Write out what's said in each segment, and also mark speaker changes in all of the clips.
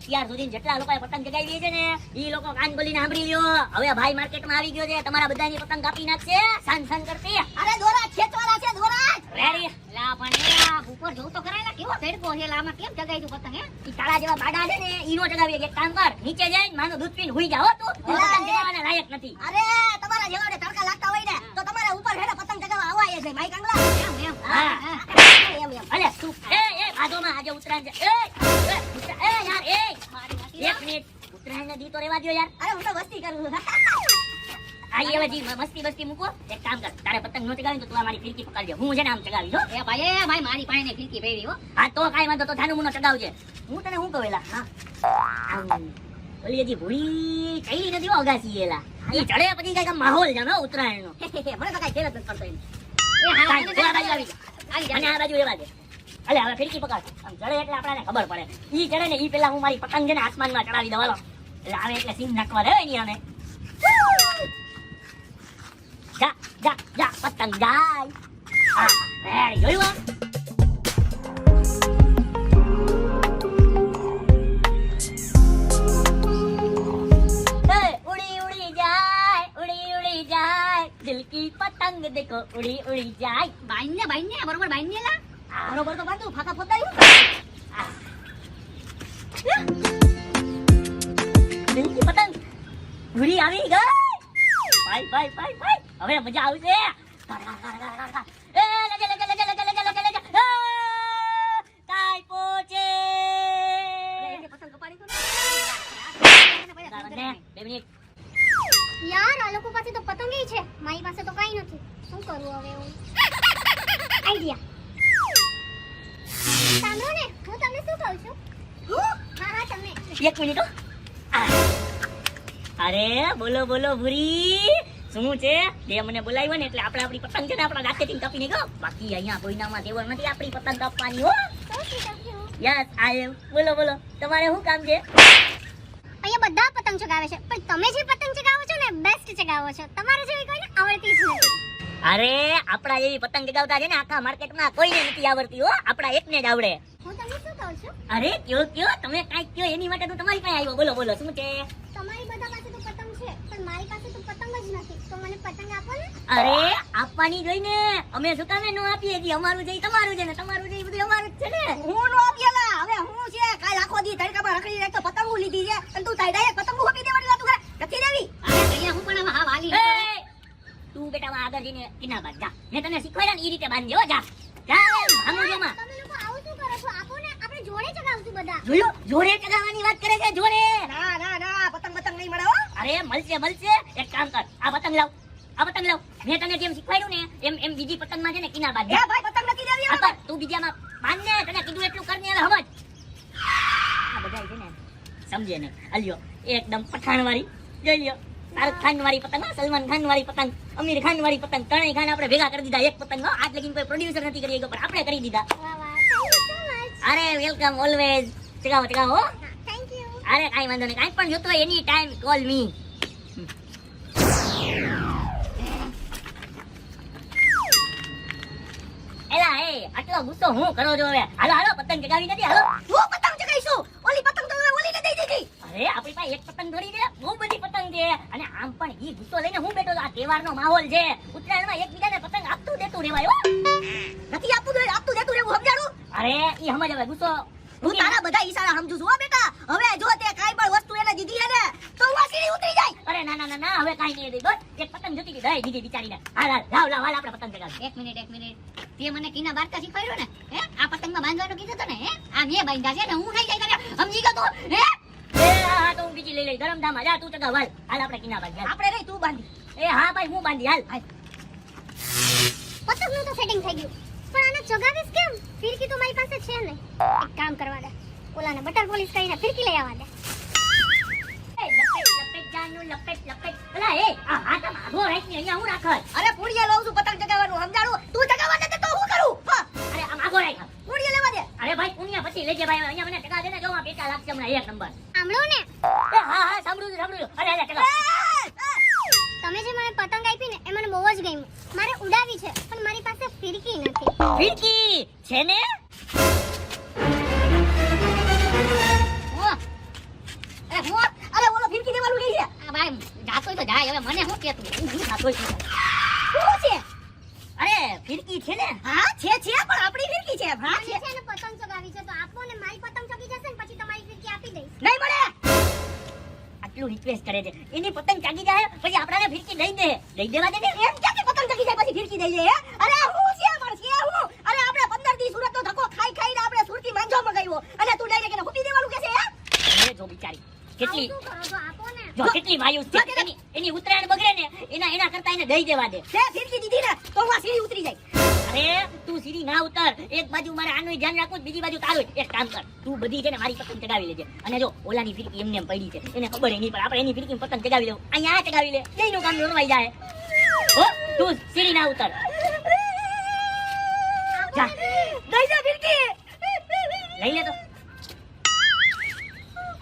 Speaker 1: અત્યાર સુધી જેટલા લોકોએ પતંગ ચગાવી છે ને ઈ લોકો કાન ખોલીને સાંભળી લ્યો. હવે ભાઈ માર્કેટમાં આવી ગયો છે, તમારા બધાની પતંગ કાપી નાખશે સાન સાન કરતી.
Speaker 2: અરે દોરા ખેંચવાના છે દોરા.
Speaker 1: રેડી
Speaker 3: લા પણ આ ઉપર જોઉં તો કરાયલા કેવો તડકો છે લા આમાં કેમ જગાઈ દઉં પતંગ હે
Speaker 1: ઈ તારા જેવા બાડા છે ને ઈ નો ચગાવી. એક કામ કર, નીચે જઈને માનું દૂધ પીને હુઈ જા હો તું. તું પતંગ ચગાવવાના લાયક નથી.
Speaker 2: અરે તમારા જેવાને તડકા લાગતા હોય ને તો તમારે ઉપર હેડે પતંગ ચગાવવા આવાય છે ભાઈ કાંગલા.
Speaker 3: એમ
Speaker 1: હા.
Speaker 2: એમ એમ.
Speaker 1: અલે તું એ બાજુમાં આજે ઉતરાણ છે. એ યાર એક મિનિટ ઉતરાણ ને દી તો રેવા દ્યો યાર.
Speaker 2: અરે હું તો મસ્તી કરું.
Speaker 1: આઈ હવે જી મસ્તી મૂકો. એક કામ કર, તારે પતંગ નો ચગાવી તો તું આ મારી ફિરકી પકડજો, હું છે ને આમ ચગાવી જો.
Speaker 3: એ ભાઈ મારી પાસે ફીરકી પહેરી હો.
Speaker 1: હા તો કાઈ વાંધો, તો થાનું મુનો ચગાવજે. હું તને શું કહું એલા, હા ઓલી હજી ભૂલી કઈ નથી હો અગાસી એલા. ઈ ચડે પછી કઈક માહોલ જામે ઉતરાયણનો.
Speaker 2: મને તો કાઈ ખેલ જ નથી પડતો એમ.
Speaker 3: એ હા
Speaker 1: કાંઈ, તું આ બાજુ આવી જા.
Speaker 3: આવી જા.
Speaker 1: અને આ બાજુ રેવા દે. અલે હવે ફિરકી પકડ. આમ ચડે એટલે આપણને ખબર પડે. ઈ ચડે ને ઈ પેલા હું મારી પતંગ છે ને આસમાનમાં ચડાવી દઉં હાલો. એટલે આવે એટલે સીન નાખવા દે એની આને. જા જા જા પતંગ જાય. હા રેડી જોયું આમ. ઉડી ઉડી જાય, ઉડી ઉડી જાય, દિલ કી પતંગ દેખો ઉડી ઉડી જાય.
Speaker 3: બાઈને બરોબર બાઈને લા.
Speaker 2: બરોબર તો બાંધું ફાકા ફોતાયું.
Speaker 1: દિલ કી પતંગ ઉડી આવી ગઈ. ભાઈ ભાઈ ભાઈ ભાઈ હવે મજા આવશે. એ લગે લગે લગે લગે લગે લગે લગે. કાઈ પહોંચે.
Speaker 2: પતંગ કપાડી તો
Speaker 1: ને 2 મિનિટ.
Speaker 4: યાર આ લોકો પાસે તો પતંગી છે, મારી પાસે તો કઈ નથી. શું કરું હવે હું? આઈડિયા. સાંભળો ને, હું તમને શું કહું છું? હા તમને.
Speaker 1: 1 મિનિટ હો. અરે બોલો બોલો ભૂરી, શું છે? તે મને બોલાવ્યો ને એટલે આપણે આપણી પતંગ છે ને આપણા દાંતેથી કાપીને ગયો. બાકી અહીંયા કોઈનામાં તેવર નથી આપણી પતંગ કાપવાની હો. યસ આઈ એમ. બોલો બોલો, તમારે શું કામ છે?
Speaker 4: અહીંયા બધા પતંગ ચગાવે છે, પણ તમે જે પતંગ ચગાવો છો ને બેસ્ટ ચગાવો છો. તમારે જેવી કોઈને આવડતી જ નથી.
Speaker 1: અરે આપણા એવી પતંગ ચગાવતા છે ને આખા માર્કેટમાં કોઈને નથી આવડતી હો. આપણા એકને જ આવડે.
Speaker 4: હું તમને શું કહું છું?
Speaker 1: અરે કયો તમે કાંઈક કયો, એની માટે તો તમારી પાસે આવ્યો. બોલો બોલો શું છે?
Speaker 4: તમારી બધા પાસે તો પતંગ છે, પણ મારી પાસે તો પતંગ જ નથી. તો મને પતંગ આપો ને.
Speaker 1: અરે આપવાની જોઈને અમે શું કામે નો આપીએ છીએ? અમારું છે ઈ તમારું છે ને તમારું છે ઈ બધું અમારું જ છે ને.
Speaker 2: હું નો આપેલા. હવે હું છે કાલ આખો દી તડકામાં રખડી રહી તો પતંગો લીધી છે અને તું ડાયરેક્ટ પતંગો આપી દેવાની વાત કરે. નથી દેવી.
Speaker 3: અહીંયા હું પણ હા વાલી.
Speaker 1: એ, તું બેટા માં આગળ જઈને કિના બાંધ જા. મેં તને શીખવાડ્યા ને ઈ રીતે બાંધજો જા. જા એમ હમુજોમાં.
Speaker 4: તમે લોકો આવું શું કરો છો? આપો ને, આપણે જોડે ચગાવશું બધા.
Speaker 1: જોયું? જોડે ચગાવવાની વાત કરે છે, જોડે.
Speaker 2: ના ના ના પતંગ નહીં મળે હો.
Speaker 1: અરે મળશે મળશે. એક કામ કર, આ પતંગ લાવ. આ પતંગ લાવ. મેં તને જેમ શીખવાડ્યું ને એમ બીજી પતંગમાં છે ને કિના બાંધ
Speaker 2: એ
Speaker 1: જા.
Speaker 2: ભાઈ પતંગ નથી દેવી
Speaker 1: આ
Speaker 2: હવે.
Speaker 1: કર, તું બીજામાં બાંધ ને. તને કીધું એટલું કર ને હવે સમજ. આ બધાય છે ને સમજે ને. અલ્યો એકદમ પઠાણ વાળી જોઈ લ્યો. શાહરુખ ખાન વાળી પતંગ, સલમાન ખાન વાળી પતંગ, આમિર ખાન વાળી પતંગ, ત્રણેય ખાન આપણે ભેગા કરી દીધા એક પતંગ. આજ લગીન કોઈ પ્રોડ્યુસર નથી કરી શક્યો, પણ આપણે કરી દીધા.
Speaker 4: વાહ વાહ, થેન્ક યુ સો મચ.
Speaker 1: અરે વેલકમ ઓલવેઝ. ચગાવો ચગાવો.
Speaker 4: Thank you.
Speaker 1: અરે કાઈ વાંધો નહીં, કાઈ પણ જોતો હોય એની ટાઈમ કોલ મી. એલા એ આટલો ગુસ્સો હું કરો છો હવે? હાલો હાલો પતંગ ચગાવી નથી. હાલો.
Speaker 2: હું પતંગ ચગાઈશું. ઓલી પતંગ તો ઓલીને દઈ દીધી.
Speaker 1: અરે આપણી પાસે એક પતંગ થોડી છે, બહુ બધી પતંગ છે. અને આમ પણ ઈ ગુસ્સો લઈને હું બેઠો છું. આ તહેવારનો માહોલ છે. ઉત્તરાયણમાં એકબીજાને પતંગ આપતું દેતું રહેવાય હો.
Speaker 2: નથી આપતું દેતું રહેવું સમજાણું.
Speaker 1: અરે ઈ સમજ હવે ગુસ્સો.
Speaker 2: હું તારા બધા ઈશારા સમજુ છું હો બેટા. હવે જો તે કાઈ પણ વસ્તુ એને દીધી હે ને તો હું આ સીડી ઉતરી જાય.
Speaker 1: અરે ના ના ના ના, હવે કાઈ નહીં દે. બસ એક પતંગ જોતી હતી, દઈ દીધી બિચારીને. હાલ હાલ લાવ લાવ હાલ આપણે પતંગ ચગાવીએ.
Speaker 3: એક મિનિટ તે મને કીના બારતા શીખવાડ્યો ને હે આ પતંગમાં બાંધવાનું કીધું તો ને હે આ મેં બાંધ્યા છે ને હું નહીં જાય કરે સમજી ગયો તું હે
Speaker 1: એ હા તો હું બીજી લઈ લઈ ગરમ ધામ. જા તું ચગાવ હાલ. હાલ આપણે કિના બાંધી હાલ.
Speaker 2: આપણે રહી તું બાંધી.
Speaker 1: એ હા ભાઈ હું બાંધી હાલ.
Speaker 4: પતંગનું તો સેટિંગ થઈ ગયું, પણ આને ચગાવીશ કેમ? ફિરકી તો મારી પાસે છે ને. એક કામ કરવા દે, ઓલાને બટર પોલિશ કરીને ફિરકી લઈ આવવા દે.
Speaker 1: એ લપેટ લપેટ જાનું લપેટ લપેટ. અલા એ આ હાથમાં આગો રાખને અહીંયા હું રાખત.
Speaker 2: અરે પૂડિયા લઉં છું પતંગ ચગાવવાનું સમજાણું. તું ચગાવવા દે તો હું કરું. હા
Speaker 1: અરે આમ આગો રાખ.
Speaker 2: પૂડિયા લેવા દે.
Speaker 1: અરે ભાઈ પુણ્યા પછી લેજે ભાઈ. અહીંયા મને ટકા દે ને, જો આ પેટા લાગશે હમણાં 1 નંબર.
Speaker 4: સાંભળો ને,
Speaker 1: એ હા હા સાંભળું છું સાંભળું છું. અરે અરે ટકા.
Speaker 4: તમે જે મને પતંગ આપી ને એ મને બહુ જ ગમ્યું. મારે ઉડાવી છે, પણ મારી પાસે ફિરકી નથી.
Speaker 1: ફિરકી છે ને?
Speaker 3: ઓ થાતો હોય તો જાય. હવે મને શું કે તું? હું થાતો હોય તો.
Speaker 2: શું છે?
Speaker 1: અરે ફિરકી છે ને?
Speaker 2: હા છે પણ આપણી ફિરકી છે. હા
Speaker 4: મને
Speaker 2: છે.
Speaker 4: છે ને પતંગ ચગાવી છે તો આપો ને મારી પતંગ ચગી જશે ને પછી તમારી ફિરકી આપી દઈશ.
Speaker 2: નહીં મળે.
Speaker 1: આટલું રિક્વેસ્ટ કરે છે. એની પતંગ ચાગી જાય પછી આપણાને ફિરકી દઈ દે. દઈ દેવા દે ને.
Speaker 2: એમ ક્યાંથી પતંગ ચગી જાય પછી ફિરકી દઈ દે હે? અરે હું છે પણ છે હું. અરે આપણે 15 દી સુરતનો ધક્કો ખાઈને આપણે સુરતી માંજો મગાવ્યો અને તું ડાયરેક્ટ એને ફૂટી દેવાનું કે છે હે?
Speaker 1: એ જો બિચારી કેટલી
Speaker 4: આવું શું કરો છો? આપો ને.
Speaker 1: જો કેટલી માયુસ છે. એની ઉત્તરાયણ બગડે ને એના કરતા એને દઈ દેવા દે.
Speaker 2: તે ફિરકી દીધી ને તો હું આ સીડી ઉતરી જાય.
Speaker 1: અરે તું સીધી ના ઉતર. એક બાજુ મારે આનું ધ્યાન રાખવું બીજી બાજુ તારું. એક કામ કર તું બધી છે ને મારી પતંગ ચગાવી લેજે. અને જો ઓલાની ફિરકી એમને એમ પડી છે એને ખબર નહીં પણ આપણે એની ફિરકી પતંગ ચગાવી લેવું. અહીંયા આ ચગાવી લે બેયનું કામ નોરવાઈ જાય. હો તું સીધી ના ઉતર. જા
Speaker 2: દઈ દે ફિરકી.
Speaker 1: લઈ લે તો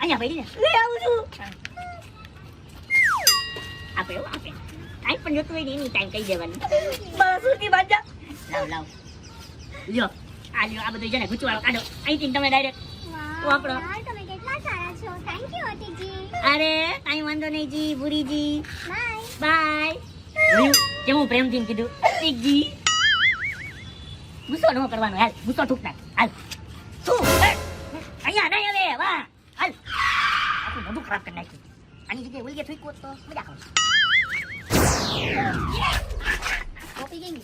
Speaker 1: અહીંયા પડી ને
Speaker 2: લઈ આવું છું.
Speaker 1: આપે હો આપે. કાંઈ પણ જોતું હોય ને એની ટાઈમ કહી દેવાની.
Speaker 2: મારા સુરતી માંજા.
Speaker 1: લાવ લ્યો આ બધું છે ને ગુચવાળો કાઢો અહીંથી તમે ડાયરેક્ટ
Speaker 4: વાહ,
Speaker 1: વાપરો.
Speaker 4: યાર, તમે કેટલા સારા છો. થેન્ક યુ અતિકજી.
Speaker 1: અરે કાંઈ વાંધો નહીં જી ભૂરીજી
Speaker 4: બાય.
Speaker 1: બાય. કેવું પ્રેમથી કીધું ઠીકજી. ગુસ્સો ન કરવાનો હાલ ગુસ્સો ઠૂક નાખ હાલ શું અહીંયા નહીં હવે વાહ હાલ આપણું બધું ખરાબ કરી નાખ્યું. આની જગ્યાએ ઓલી ઠીક હોત તો મજા આવે.
Speaker 3: કોપી ગઈ.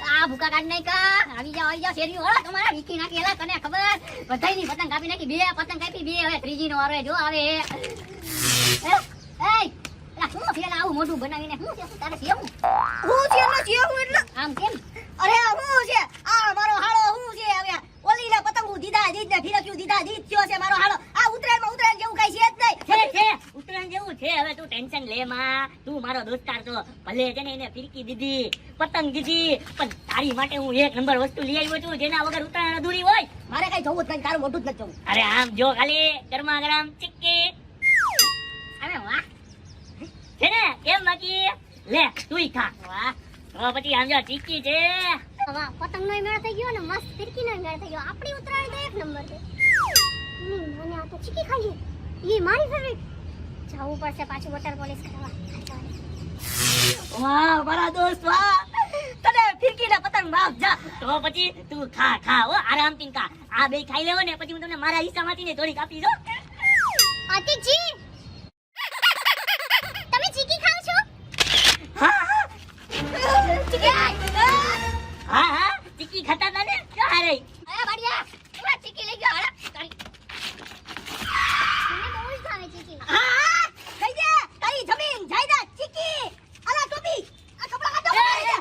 Speaker 3: આ ભૂકા કાઢ નાઈ કા. આવી જાવ શેરી વાળા તમારા વીકી નાખેલા તને ખબર. બધાયની પતંગ કાપી નાખી. 2 પતંગ કાપી 2 હવે ત્રીજી નો આવે જો આવે. એ એલા શું છે આવું મોઢું બનાવીને શું છે તારે છે હું
Speaker 2: હું છે ને છે હું એટલે
Speaker 3: આમ કેમ?
Speaker 2: અરે હું છે આ મારો હાળો હું છે હવે ઓલીને પતંગો દીધા દીધ ને ફિરક્યું દીધા દીધ થયો છે મારો હાળો. આ ઉત્તરાયણ જેવું કઈ છે જ નહીં.
Speaker 1: છે ઉત્તરાયણ જેવું છે. હવે તું ટેન્શન લે માં. તું મારો દોસ્તાર છો ભલે છે ને એને ફિરકી દીધી પતંગ દીધી પણ તારી માટે હું 1 નંબર વસ્તુ લઈ આવ્યો છું જેના વગર ઉત્તરાયણ અધૂરી હોય.
Speaker 2: મારે કઈ જોવું જ નહીં તારું મોઢું જ નથી જોવું.
Speaker 1: અરે આમ જો ખાલી ગરમા ગરમ ચીક્કી
Speaker 3: અરે વાહ.
Speaker 1: છે ને કેમ બાકી લે તુંય ખા. વાહ તો પછી આમ જો ચીક્કી છે.
Speaker 4: વાહ, પતંગનો મેળ થઈ ગયો ને મસ્ત ફિરકીનો મેળ થઈ ગયો. આપણી ઉત્તરાયણ તો 1 નંબર છે. મને આ તો ચીકી ખાઈએ. એ મારી ફેવરિટ. જવું પડશે પાછું વોટર પોલિશ કરવા.
Speaker 2: વાહ મારા દોસ્ત વાહ. તને ફિરકીના પતંગ માફ જા.
Speaker 1: તો પછી તું ખા હો આરામથી ખા. આ બે ખાઈ લેવો ને પછી હું તમને મારા હિસ્સામાંથી ને થોડીક આપી દો.
Speaker 4: અતિકજી, તમે ચીકી ખાવ છો?
Speaker 1: હા ચીક્કી ખાતા હતા ને ક્યાં હારે.
Speaker 3: અરે બાડિયા એવા ચીકી લઈ ગયો. અરે તારી
Speaker 4: મને બહુ જ ભાવે ચીકી.
Speaker 2: હા કઈ દે તારી જમીન જાયદાદ ચીકી અલા ટોપી આ કપડા કાઢો લઈ દે.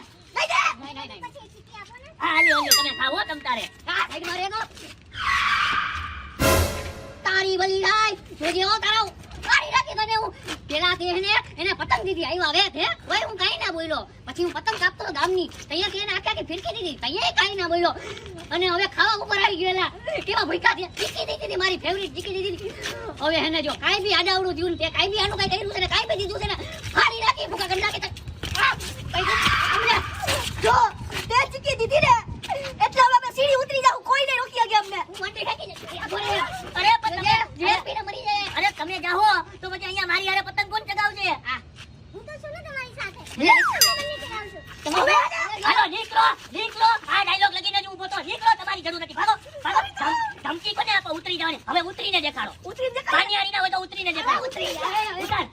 Speaker 3: નહીં.
Speaker 4: પછી ચીકી આપો ને.
Speaker 1: હા લ્યો તમે ખાવો તમ તારે.
Speaker 3: હા સાઈડ માં રેગો. તારી બલી જાય જોજે હો તારો. મારી રાખી તને હું પેલા કે એને પતંગ દીધી આવ્યો હવે હે ઓય હું કાઈ ના બોલ્યો. પછી હું પતંગ કાપતો ગામની તૈયાર કે એને આખી ફિરકી દીધી તૈયાર કાઈ ના બોલ્યો. અને હવે ખાવા ઉપર આવી ગયેલા કેવા ભૂકા છે. ચીકી દીધી મારી ફેવરિટ ચીકી દીધી. હવે એને જો કાઈ બી આડાવડું થયું ને તે કાઈ બી આનું કાઈ કર્યું છે ને કાઈ બી દીધું છે ને મારી રાખી ભૂકા કરી નાખી.
Speaker 2: જો તે ચીકી દીધી ને એટલે હવે અમે સીડી ઉતરી જાવ કોઈ નહીં રોકી શકે અમને.
Speaker 3: હું વાંટે રાખી દે.
Speaker 1: અરે પણ તમે
Speaker 3: જે પીને મરી જાય.
Speaker 1: અરે તમે જાઓ તો પછી અહીંયા મારી હારે પતંગ કોણ ચગાવશે.
Speaker 4: હું તો છું ને તમારી સાથે.
Speaker 1: લે.
Speaker 4: તમે બંને ચગાવશો.
Speaker 1: હવે હાલો નીકળો આ ડાયલોગ લગીને જ ઊભો તો નીકળો તમારી જરૂર નથી. ભાગો ધમકી કોને આપો ઉતરી જવાની. હવે ઉતરીને દેખાડો.
Speaker 2: ઉતરીને દેખાડો.
Speaker 1: પાણી હારી ના હોય તો ઉતરીને દેખાડો.
Speaker 3: ઉતરી જાય.
Speaker 1: ઉતાર.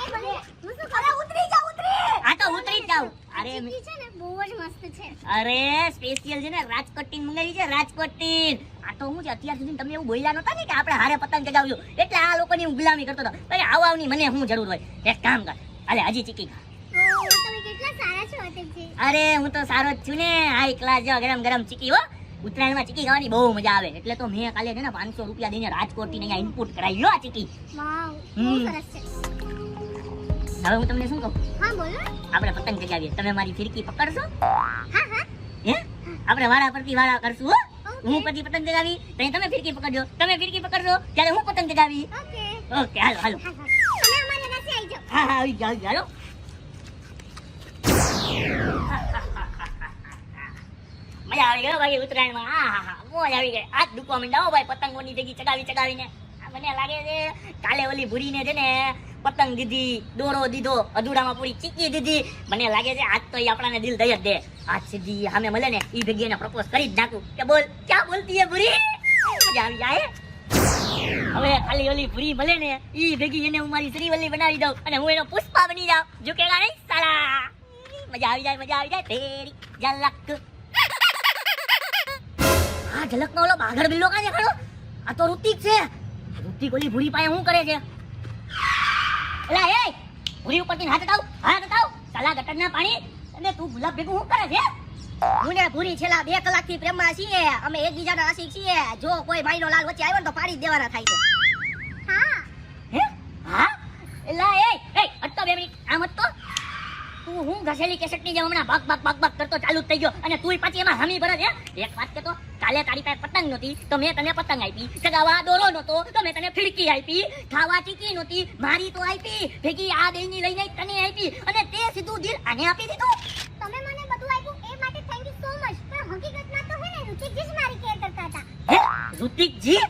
Speaker 4: એ બંને હું શું
Speaker 2: અરે ઉતરી જા ઉતરી.
Speaker 1: આ તો ઉતરી જ જાવ. અરે
Speaker 4: ચીકી છે ને બહુ જ મસ્ત છે.
Speaker 1: અરે સ્પેશિયલ છે ને રાજકોટ ટીન મંગાવી છે રાજકોટ ટીન. આ તો હું છે અત્યાર સુધી તમે એવું બોલ્યા નતા ને કે આપણે હારે પતંગ ચગાવ્યું એટલે આ લોકોની હું ગુલામી કરતો હતો. અરે આવવાની મને શું જરૂર હોય. એક કામ કર અલે હજી ચીકી ખા.
Speaker 4: ઓહ, તમે કેટલા સારા છો અતિકજી.
Speaker 1: અરે હું તો સારો જ છું ને. હાઈ ક્લાસ જો ગરમ ચીકી હો. ઉત્તરાયણમાં ચીકી ખાવાની બહુ મજા આવે એટલે તો મેં કાલે છે ને 500 રૂપિયા દઈને રાજકોટ થી અહીંયા ઇનપુટ કરાવી લો આ ચીકી.
Speaker 4: વાવ, બહુ સરસ છે.
Speaker 1: હવે હું તમને શું કહું
Speaker 4: હા બોલો.
Speaker 1: આપણે પતંગ ચગાવીએ તમે મારી ફિરકી પકડશો
Speaker 4: હા
Speaker 1: હે આપણે વારા પરથી વારા કરશું હો.
Speaker 4: ઓકે.
Speaker 1: હું પછી પતંગ ચગાવી તો તમે ફિરકી પકડજો તમે ફિરકી પકડશો ત્યારે હું પતંગ ચગાવી.
Speaker 4: ઓકે.
Speaker 1: ઓકે હાલો
Speaker 4: હા તમે અમારા પાસે આવી જાઓ.
Speaker 1: હા આવી જાઓ હાલો. મજા આવી ગયો ભાઈ ઉત્તરાયણમાં. હા મોજ આવી ગઈ. આજ દુખવા માંડ્યા હો ભાઈ પતંગોની જગ્યા ચગાવીને. મને લાગે છે કાલે ઓલી ભૂરીને છે ને પતંગ દીધી, દોરો દીધો, અધૂરામાં પૂરી ચીકી દીધી. મને લાગે છે આજ તો ઈ આપણાને દિલ દઈ જ દે. આજ સીધી સામે મળે ને ઈ ભેગી એને પ્રપોઝ કરી જ નાખું કે બોલ ક્યાં બોલતી હે ભૂરી, મજા આવી જાય. હવે ખાલી ઓલી ભૂરી મળે ને ઈ ભેગી એને હું મારી શ્રીવલ્લી બનાવી દઉં અને હું એનો પુષ્પા બની જાઉં. ઝુકેગા નહીં સાલા. મજા આવી જાય, મજા આવી જાય. તેરી ઝલક. આ ઝલકનો ઓલો બાગડ બિલ્લો કાં દેખાડો? આ તો ઋતિક છે. ઋતિક ઓલી ભૂરી પાસે શું કરે છે? એલા એ ભૂરી ઉપરથી હાથ હટાવ, હાથ હટાવ. સાલા ગટરના પાણી અને તું ગુલાબ ભેગું શું કરે છે?
Speaker 2: હું ને પૂરી છેલ્લા 2 કલાકથી પ્રેમમાં છીએ. અમે એકબીજાના આશિક છીએ. જો કોઈ ભાઈનો લાલ વચ્ચે આવ્યો ને તો પાડી જ દેવાના થાય છે.
Speaker 4: હા
Speaker 1: હે? હા? એલા એ હટતો 2 મિનિટ. આમ હટતો. તું હું ઘસેલી કેસેટની જેમ હમણાં ભાગ ભાગ ભાગ ભાગ કરતો ચાલુ જ થઈ ગયો અને તુંય પાછી એમાં હામી ભરે છે. એક વાત કે તો કાલે તારી પાસે પતંગ નહોતી તો મેં તને પતંગ આપી, ચગાવવા દોરો નહોતો તો મેં તને ફિરકી આપી, ખાવા ચીકી નહોતી મારી તો આપી, ભેગી આ બેયની લઈને તને આપી અને તે સીધું દિલ આને આપી દીધું.
Speaker 4: તમે મને બધું આપ્યું એ માટે થેન્ક યુ સો મચ. પણ હકીકતમાં તો હે ને ઋતિકજી જ મારી કેર કરતા હતા.
Speaker 1: હે? ઋતિકજી?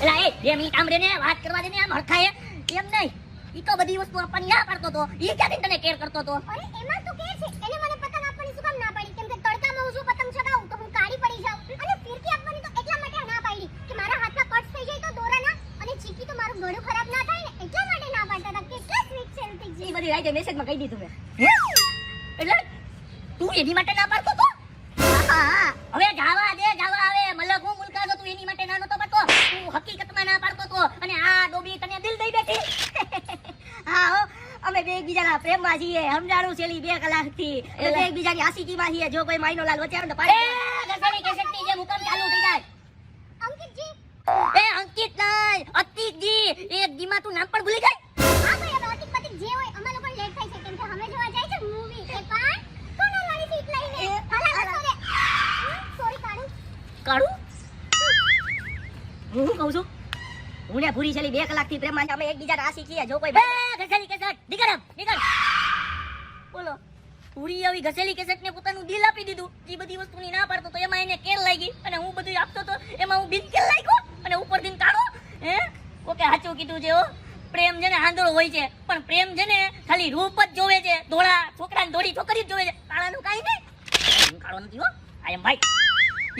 Speaker 1: એલા એ 2 મિનિટ આમ રેને વાત કરવા દે ને. આમ હરખાય એમ નહીં. ઈ તો બધી વસ્તુ આપવાની ના પાડતો તો. ઈ ક્યાંથી તને કેર કરતો તો?
Speaker 4: અરે એમાં તો કે છે એને મને પતંગ આપવાની શું કામ ના પાડી? કેમ કે તડકામાં હું જો પતંગ ચગાવું તો હું કાળી પડી જાઉં. અને ફિરકી આપવાની તો એટલા માટે ના પાડી કે મારા હાથમાં કટ થઈ જાય તો દોરાના અને ચીકી તો મારું ગળું ખરાબ ના થાય ને એટલા માટે ના પાડતા હતા. કેટલા સ્વીટ છે ઋતિકજી.
Speaker 2: ઈ બધી રાઈતે મેસેજમાં કહી દીધું મેં.
Speaker 1: હે? એટલે તું એની માટે ના પાડતો તો?
Speaker 2: હા
Speaker 1: હવે જાવા દે, જાવા આવે. મલક હું મુલકા તો તું એની માટે ના નતો પાડતો. તું હકીકતમાં ના પાડતો તો અને આ ડોબી તને દિલ દઈ બેઠી.
Speaker 2: હા હો, અમે બે એકબીજાના પ્રેમમાં છીએ. સમજાણું છેલ્લી 2 કલાકથી. એટલે બે એકબીજાની આશિકીમાં છીએ. જો કોઈ માઈનો લાલ વચ્ચે આવે ને તો
Speaker 1: એ
Speaker 2: પાડી
Speaker 1: ઘસેલી કેસેટની જેમ હુકમ ચાલુ થઈ જાય.
Speaker 4: અંકિતજી
Speaker 1: એ અંકિત નહીં, અતિકજી. એક દીમાં તું નામ પણ ભૂલી ગઈ.
Speaker 4: હા ભાઈ હવે અતિક પતિક જે હોય અમારે લોકો લેટ થાય છે કેમ કે અમે જોવા જાય છે મૂવી. એ પણ કોના વાળી સીટ લઈને હાલા રસ્તો દે. સોરી કાળુ.
Speaker 1: કાળું?
Speaker 2: હું શું કહું છું? હું ને ભૂરી છેલ્લી 2 કલાકથી પ્રેમમાં છીએ. અમે એકબીજાના આશિક છીએ. જો કોઈ
Speaker 1: એ ઘસેલી કેસેટ નીકળ આમ, નીકળ. બોલો પૂરી આવી ઘસેલી કેસેટને પોતાનું દિલ આપી દીધું. એ બધી વસ્તુની ના પાડતો તો એમાં એને કેર લાગી અને હું બધું આપતો તો એમાં હું બિન કેર લાગ્યો અને ઉપરથી કાઢો. હે ઓકે સાચું કીધું છે હો. પ્રેમ છે ને આંધળો હોય છે પણ પ્રેમ છે ને ખાલી રૂપ જ જોવે છે. ધોળા છોકરાને ધોળી છોકરી જ જોવે છે. કાળાનું કાંઈ નહીં. કાળો નથી હો. આ એમ ભાઈ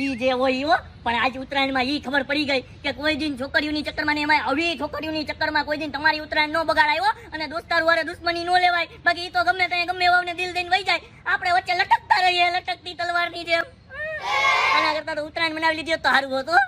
Speaker 1: ઈ જે હોય ઈ હો. પણ આજ ઉત્તરાયણમાં ઈ ખબર પડી ગઈ કે કોઈ દિન છોકરીઓની ચક્કરમાં ને એમાં આવી છોકરીઓની ચક્કરમાં કોઈ દિન તમારી ઉત્તરાયણ નો બગાડાયો અને દોસ્તાર વારે દુશ્મની નો લેવાય. બાકી ઈ તો ગમે ત્યાં ગમે એવાને દિલ દઈને વહી જાય. આપણે વચ્ચે લટકતા રહીએ લટકતી તલવારની જેમ. આના કરતા તો ઉત્તરાયણ મનાવી લીધી હોત તો સારું હતું.